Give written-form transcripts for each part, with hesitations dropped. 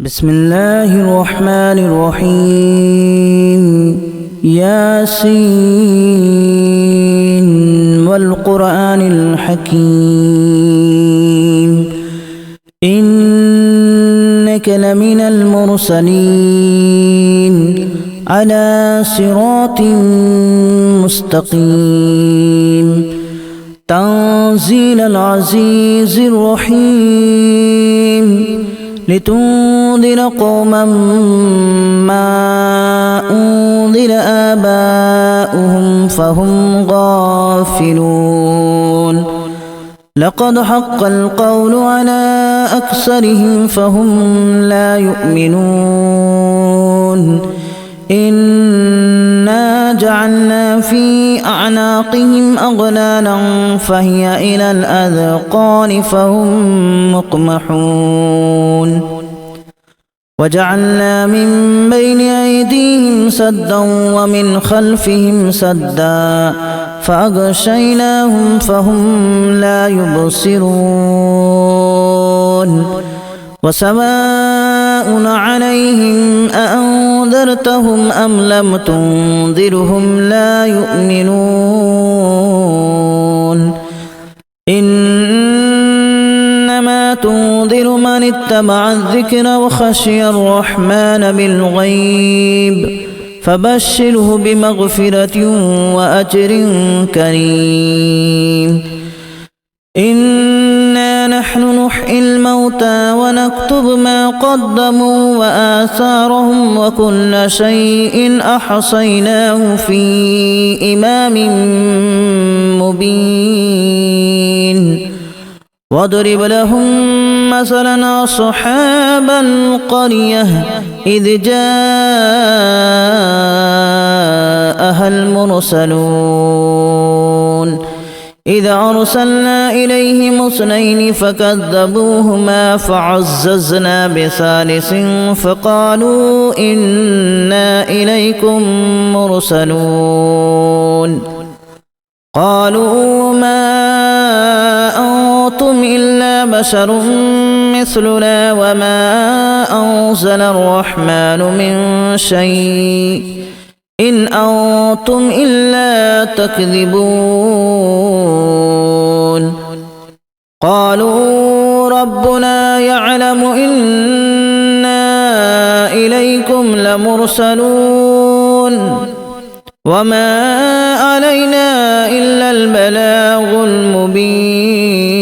بسم الله الرحمن الرحيم ياسين والقرآن الحكيم إنك لمن المرسلين على صراط مستقيم تنزيل العزيز الرحيم لتنذر قوما ما أنذر آباؤهم فهم غافلون لقد حق القول على أكثرهم فهم لا يؤمنون إنا جعلنا في أعناقهم أغلالا فهي إلى الأذقان فهم مقمحون وجعلنا من بين أيديهم سدا ومن خلفهم سدا فأغشيناهم فهم لا يبصرون وسواء عليهم أأنذرتهم أم لم تنذرهم لا يؤمنون إنما تنذر من اتبع الذكر وخشي الرحمن بالغيب فبشره بمغفرة وأجر كريم إنا نحن نحيي الموتى ونكتب ما قدموا وآثارهم وكل شيء أحصيناه في إمام مبين واضرب لهم مثلا أصحاب القرية إذ جاءها المرسلون إذا أرسلنا إليهم اثنين فكذبوهما فعززنا بثالث فقالوا إنا إليكم مرسلون قالوا ما أنتم إلا بشر مثلنا وما أنزل الرحمن من شيء إن أنتم إلا تكذبون قالوا ربنا يعلم إنا إليكم لمرسلون وما علينا إلا البلاغ المبين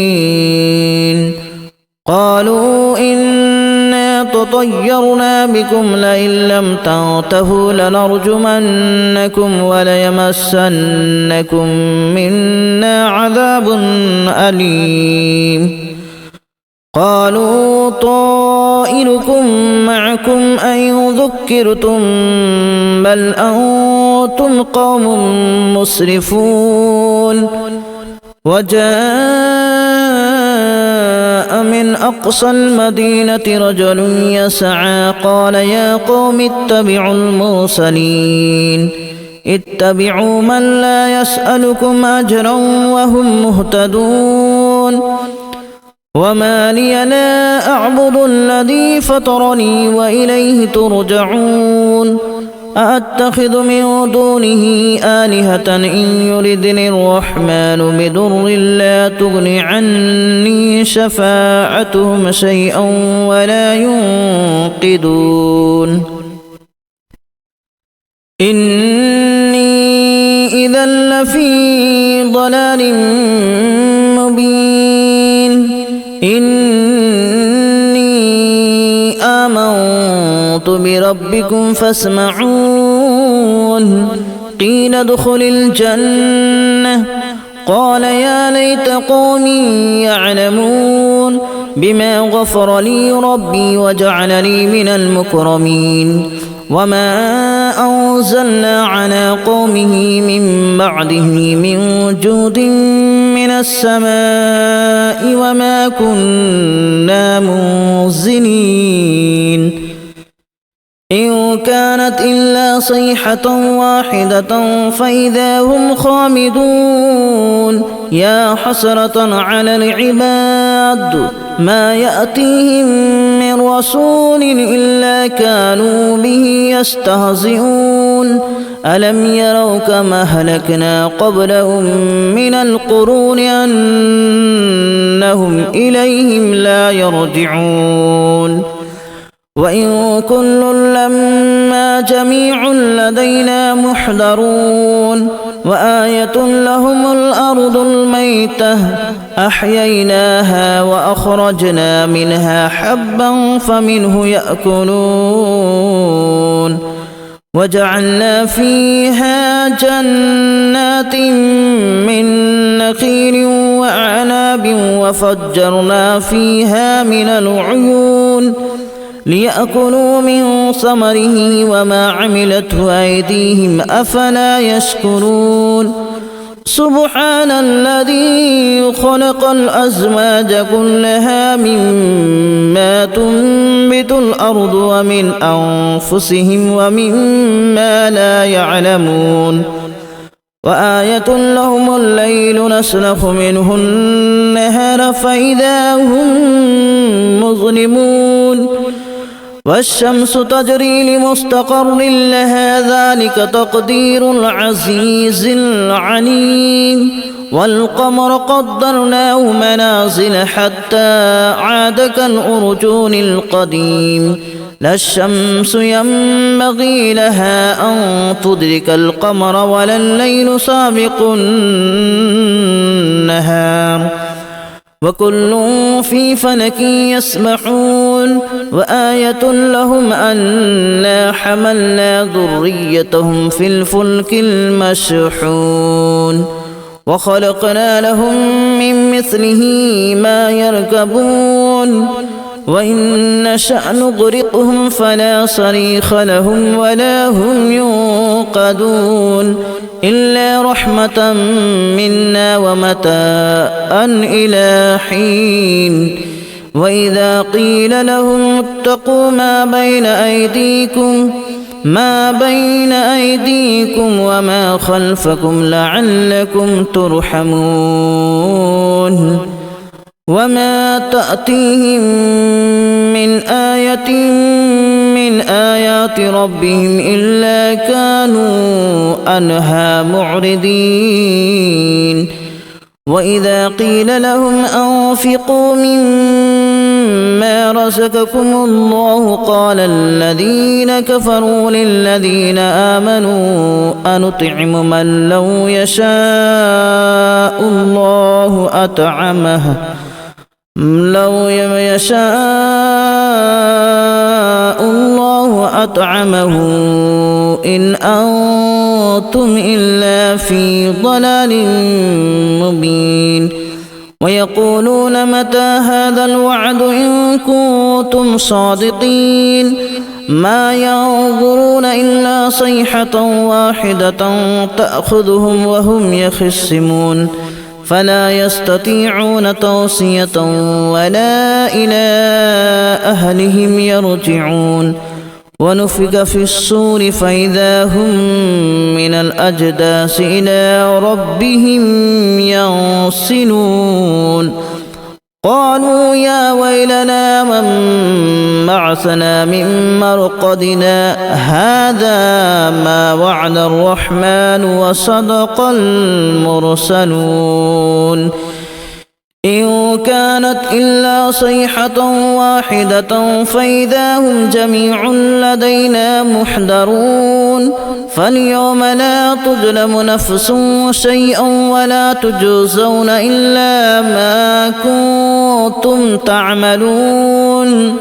قالوا إنا تطيرنا بكم لئن لم تنتهوا لنرجمنكم وليمسنكم منا عذاب أليم قالوا طائركم معكم أن ذكرتم بل أنتم قوم مسرفون وجاء من أقصى المدينة رجل يسعى قال يا قوم اتبعوا المرسلين اتبعوا من لا يسألكم أجرا وهم مهتدون وما لي لا أعبد الذي فطرني وإليه ترجعون أأتخذ من دونه آلهة إن يردني الرحمن بضر لا تغن عني شفاعتهم شيئا ولا ينقذون إني إذا لفي ضلال مبين إني آمنت بربكم فاسمعون قيل ادخل الجنة قال يا ليت قومي يعلمون بما غفر لي ربي وجعلني من المكرمين وما أنزلنا على قومه من بعده من جود من السماء وما كنا منزلين إن كانت إلا صيحة واحدة فإذا هم خامدون يا حسرة على العباد ما يأتيهم من رسول إلا كانوا به يستهزئون ألم يروا كما أهلكنا قبلهم من القرون أنهم إليهم لا يرجعون وإن كل لما جميع لدينا محضرون وآية لهم الأرض الميتة أحييناها وأخرجنا منها حبا فمنه يأكلون وجعلنا فيها جنات من نخيل وأعناب وفجرنا فيها من العيون ليأكلوا من ثمره وما عملته أيديهم أفلا يشكرون سبحان الذي خلق الأزواج كلها مما تنبت الأرض ومن أنفسهم ومما لا يعلمون وآية لهم الليل نسلخ منه النهار فإذا هم مظلمون والشمس تجري لمستقر لها ذلك تقدير العزيز العليم والقمر قدرناه منازل حتى عاد كالأرجون القديم لا الشمس ينبغي لها أن تدرك القمر ولا الليل سابق النهار وكل في فلك يسبحون وآية لهم أنا حملنا ذريتهم في الفلك المشحون وخلقنا لهم من مثله ما يركبون وإن نشأ نغرقهم فلا صريخ لهم ولا هم ينقذون إلا رحمة منا ومتاعا إلى حين وإذا قيل لهم اتقوا ما بين أيديكم وما خلفكم لعلكم ترحمون وما تأتيهم من آية من آيات ربهم إلا كانوا عنها معرضين وإذا قيل لهم أنفقوا مما رزقكم الله قال الذين كفروا للذين آمنوا أنطعم من لو يشاء الله أطعمه إن أنتم إلا في ضلال مبين ويقولون متى هذا الوعد إن كنتم صادقين ما ينظرون إلا صيحة واحدة تأخذهم وهم يخصمون فلا يستطيعون توصية ولا إلى أهلهم يرجعون ونفخ في الصور فإذا هم من الأجداث إلى ربهم ينسلون قالوا يا ويلنا من بعثنا من مرقدنا هذا ما وعد الرحمن وصدق المرسلون إن كانت إلا صيحة واحدة فإذا هم جميع لدينا محضرون فاليوم لا تظلم نفس شيئا ولا تجزون إلا ما كنتم تعملون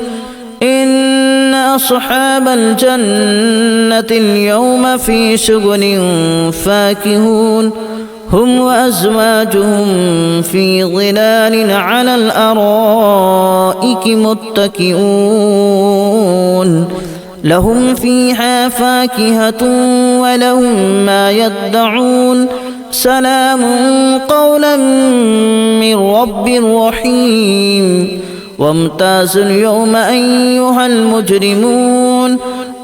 إن أصحاب الجنة اليوم في شغل فاكهون هم وأزواجهم في ظلال على الأرائك متكئون لهم فيها فاكهة ولهم ما يدعون سلام قولا من رب رحيم وامتازوا اليوم أيها المجرمون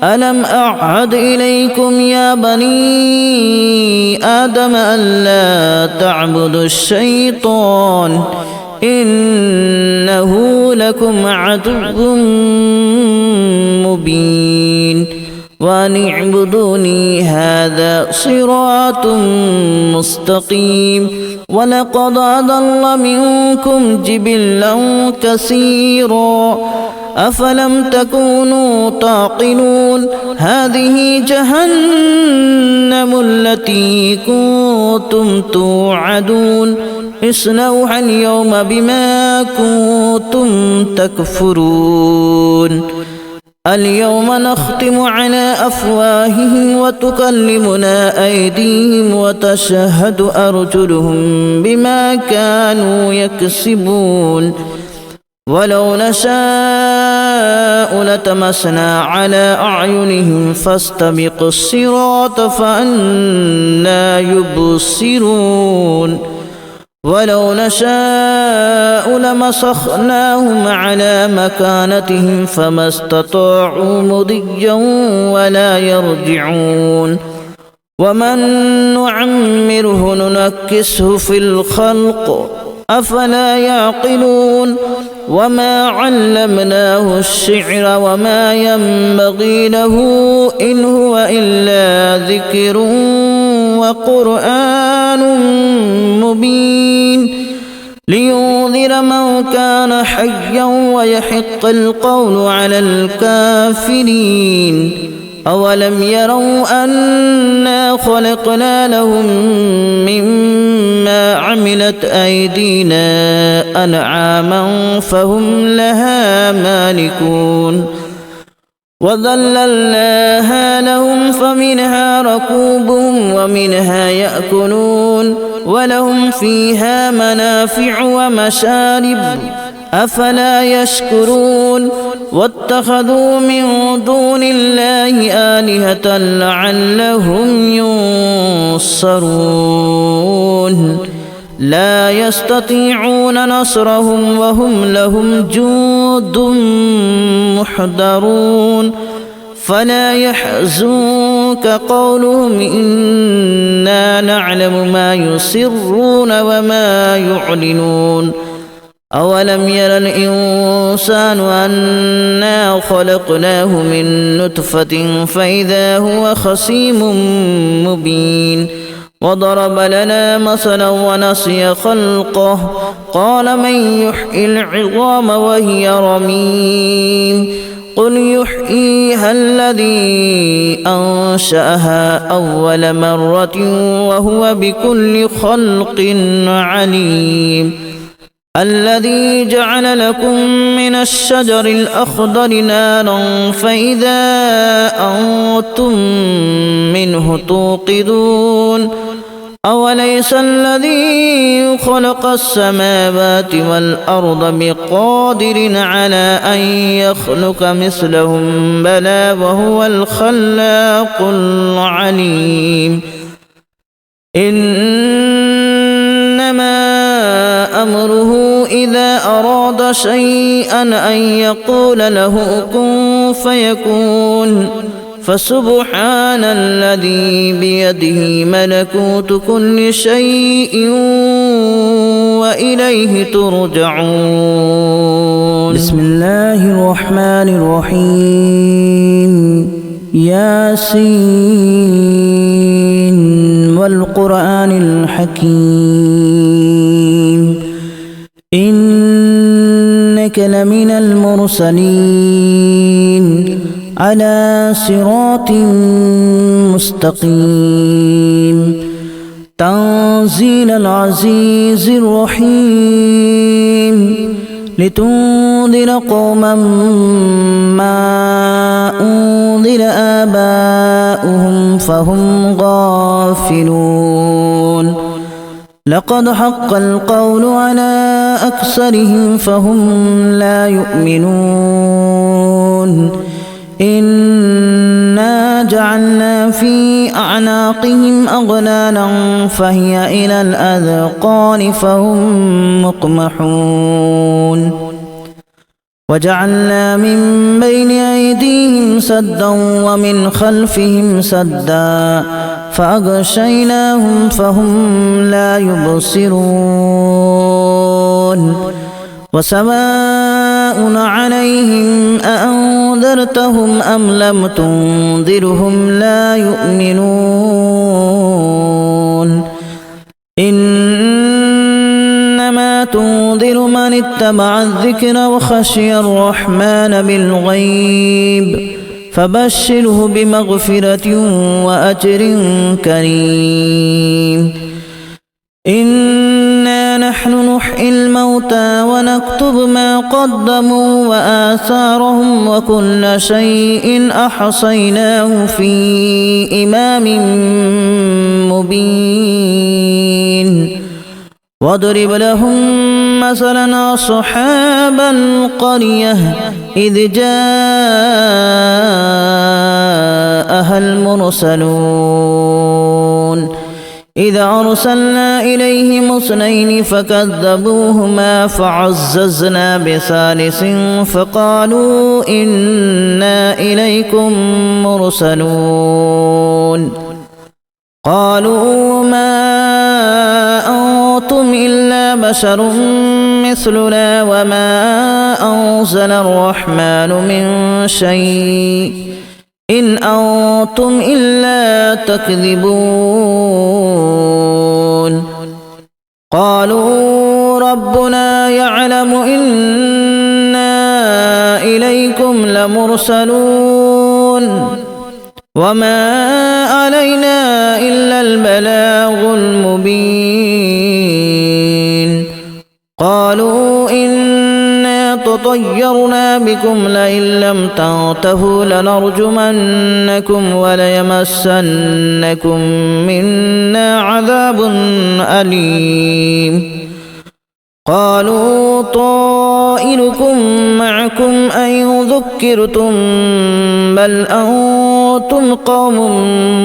ألم أعهد إليكم يا بني آدم ألا تعبدوا الشيطان إنه لكم عدو مبين وأن اعبدوني هذا صراط مستقيم ولقد أضل منكم جبلا كثيرا أفلم تكونوا تعقلون هذه جهنم التي كنتم توعدون اصلوها اليوم بما كنتم تكفرون اليوم نختم على أفواههم وتكلمنا أيديهم وتشهد أرجلهم بما كانوا يكسبون ولو نشاء لتمسنا على أعينهم فاستبقوا الصراط فأنى يبصرون ولو نشاء لمسخناهم على مكانتهم فما استطاعوا مضيا ولا يرجعون ومن نعمره ننكسه في الخلق أفلا يعقلون وما علمناه الشعر وما ينبغي له إن هو إلا ذكر وقرآن مبين لينذر من كان حيا ويحق القول على الكافرين أولم يروا أنا خلقنا لهم مما عملت أيدينا أنعاما فهم لها مالكون وذللناها لهم فمنها ركوبهم ومنها يأكلون ولهم فيها منافع ومشارب أفلا يشكرون واتخذوا من دون الله آلهة لعلهم ينصرون لا يستطيعون نصرهم وهم لهم جند محضرون فلا يحزنك قولهم إنا نعلم ما يسرون وما يعلنون أولم ير الإنسان أنا خلقناه من نطفة فإذا هو خصيم مبين وضرب لنا مثلا ونسي خلقه قال من يحيي العظام وهي رميم قل يحييها الذي أنشأها أول مرة وهو بكل خلق عليم الذي جعل لكم من الشجر الأخضر نارا فإذا أنتم منه توقدون أوليس الذي خلق السماوات والأرض بقادر على أن يخلق مثلهم بلى وهو الخلاق العليم إنما أمره إذا أراد شيئا أن يقول له كن فيكون فسبحان الذي بيده ملكوت كل شيء وإليه ترجعون بسم الله الرحمن الرحيم ياسين والقرآن الحكيم إنك لمن المرسلين على صراط مستقيم تنزيل العزيز الرحيم لتنذر قوما ما أنذر آباؤهم فهم غافلون لقد حق القول على أكثرهم فهم لا يؤمنون إنا جعلنا في أعناقهم أغلالا فهي إلى الأذقان فهم مقمحون وجعلنا من بين أيديهم سدا ومن خلفهم سدا فأغشيناهم فهم لا يبصرون وسواء عليهم أأنذرتهم أم لم تنذرهم لا يؤمنون إنما تنذر من اتبع الذكر وخشي الرحمن بالغيب فبشره بمغفرة وأجر كريم إنا نحن نحيي الموتى ونكتب ما قدموا وآثارهم وكل شيء أحصيناه في إمام مبين واضرب لهم مثلا أصحاب القرية إذ جاءها المرسلون إذا أرسلنا إليهم اثنين فكذبوهما فعززنا بثالث فقالوا إنا إليكم مرسلون قالوا ما أنتم إلا بشر مثلنا وما أنزل الرحمن من شيء إن أنتم إلا تكذبون قالوا ربنا يعلم إنا إليكم لمرسلون وما علينا إلا البلاغ المبين قالوا إنا تطيرنا بكم لئن لم تنتهوا لنرجمنكم وليمسنكم منا عذاب أليم قالوا طائركم معكم أن ذكرتم بل أنتم قوم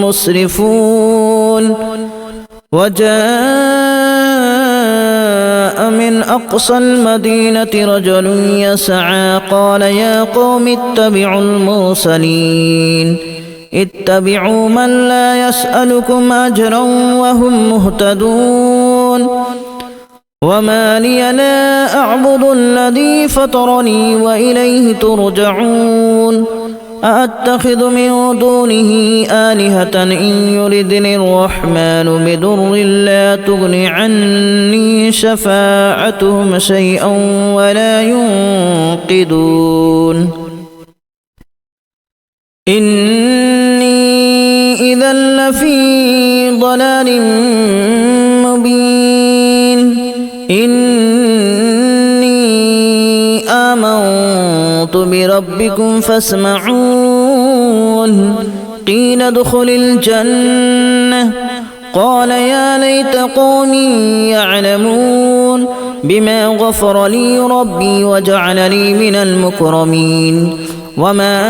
مسرفون وجاء من أقصى المدينة رجل يسعى قال يا قوم اتبعوا المرسلين اتبعوا من لا يسألكم أجرا وهم مهتدون وما لي لا أعبد الذي فطرني وإليه ترجعون أأتخذ من دونه آلهة إن يردني الرحمن بضر لا تغن عني شفاعتهم شيئا ولا ينقذون إني إذا لفي ضلال مبين إني آمنت بربكم فاسمعون قيل ادخل الجنة قال يا ليت قومي يعلمون بما غفر لي ربي وجعلني من المكرمين وما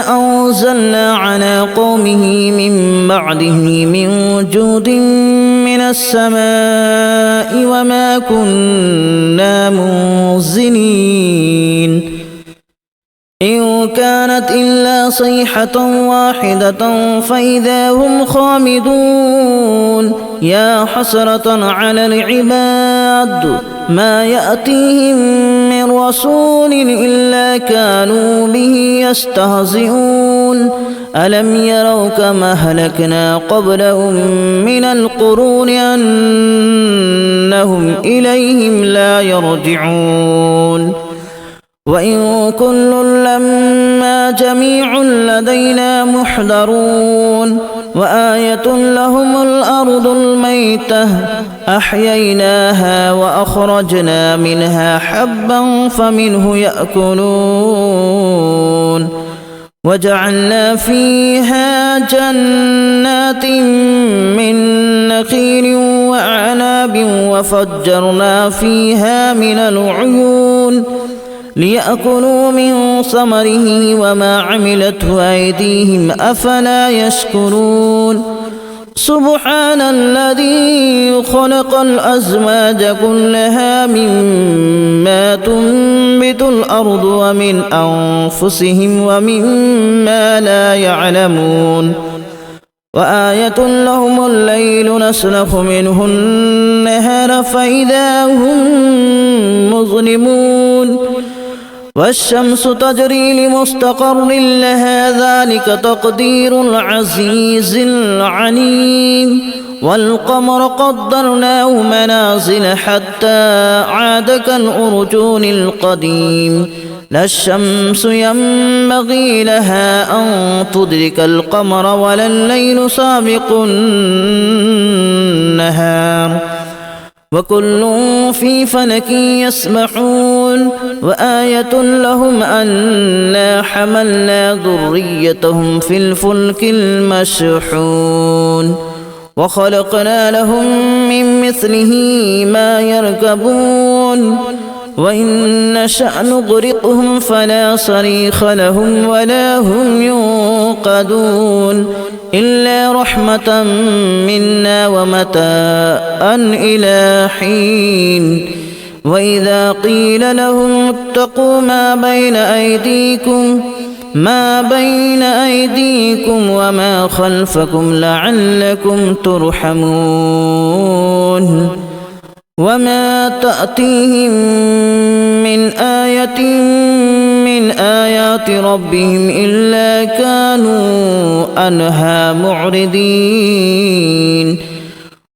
أنزلنا على قومه من بعده من جود من السماء وما كنا منزلين إن كانت إلا صيحة واحدة فإذا هم خامدون يا حسرة على العباد ما يأتيهم من رسول إلا كانوا به يستهزئون ألم يروا كما أهلكنا قبلهم من القرون أنهم إليهم لا يرجعون وإن كل لما جميع لدينا محضرون وآية لهم الأرض الميتة أحييناها وأخرجنا منها حبا فمنه يأكلون وجعلنا فيها جنات من نخيل وأعناب وفجرنا فيها من العيون ليأكلوا من ثمره وما عملته أيديهم أفلا يشكرون سبحان الذي خلق الأزواج كلها مما تنبت الأرض ومن أنفسهم ومما لا يعلمون وآية لهم الليل نسلخ منه النهار فإذا هم مظلمون والشمس تجري لمستقر لها ذلك تقدير العزيز العليم والقمر قدرناه منازل حتى عاد كالأرجون القديم لا الشمس ينبغي لها أن تدرك القمر ولا الليل سابق النهار وكل في فلك يسبحون وآية لهم أنا حملنا ذريتهم في الفلك المشحون وخلقنا لهم من مثله ما يركبون وإن نشأ نغرقهم فلا صريخ لهم ولا هم ينقذون إلا رحمة منا ومتاعا إلى حين وإذا قيل لهم اتقوا ما بين أيديكم وما خلفكم لعلكم ترحمون وما تأتيهم من آية من آيات ربهم إلا كانوا عنها معرضين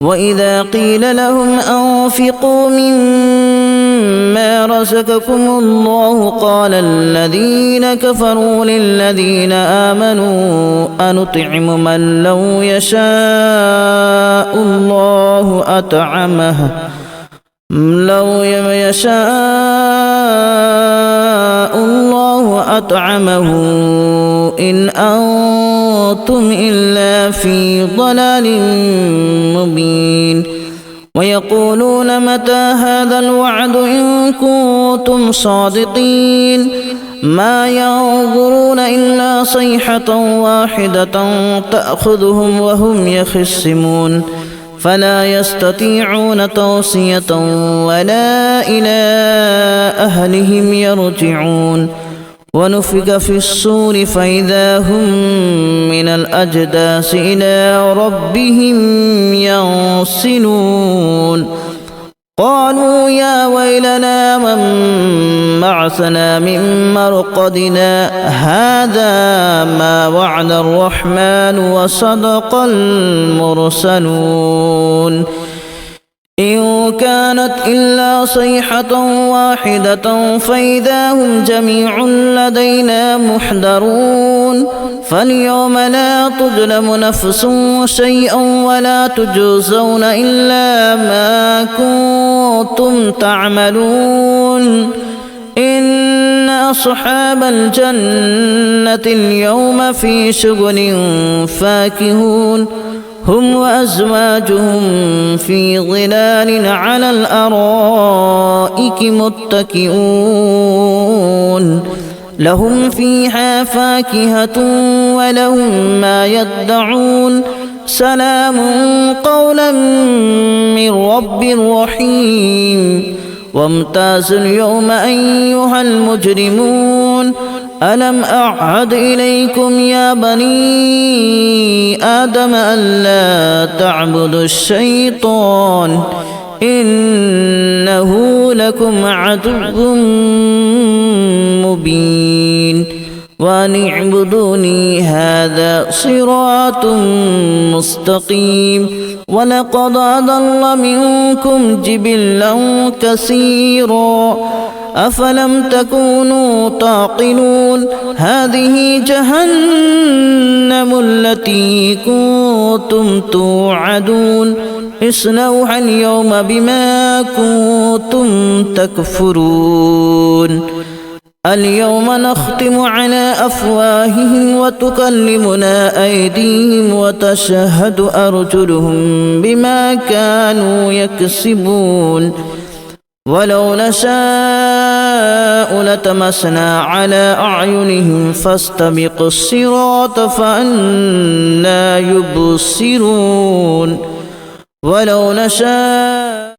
وإذا قيل لهم أنفقوا مما رزقكم الله قال الذين كفروا للذين آمنوا أنطعم من لو يشاء الله أطعمه إن أنتم إلا في ضلال مبين ويقولون متى هذا الوعد إن كنتم صادقين ما ينظرون إلا صيحة واحدة تأخذهم وهم يخصمون فلا يستطيعون توصية ولا إلى أهلهم يرجعون ونفخ في الصور فإذا هم من الأجداث إلى ربهم ينسلون قالوا يا ويلنا من بعثنا من مرقدنا هذا ما وعد الرحمن وصدق المرسلون إن كانت إلا صيحة واحدة فإذا هم جميع لدينا محضرون فاليوم لا تظلم نفس شيئا ولا تجزون إلا ما كنتم تعملون إن أصحاب الجنة اليوم في شغل فاكهون هم وأزواجهم في ظلال على الأرائك متكئون لهم فيها فاكهة ولهم ما يدعون سلام قولا من رب رحيم وامتازوا اليوم أيها المجرمون ألم أعهد إليكم يا بني آدم ألا تعبدوا الشيطان إنه لكم عدو مبين وأن اعبدوني هذا صراط مستقيم ولقد أضل منكم جبلا كثيرا أفلم تكونوا تعقلون هذه جهنم التي كنتم توعدون اصلوها اليوم بما كنتم تكفرون اليوم نختم على أفواههم وتكلمنا أيديهم وتشهد أرجلهم بما كانوا يكسبون ولو نشاء لتمسنا على أعينهم فاستبقوا الصراط فأنى يبصرون ولو نشاء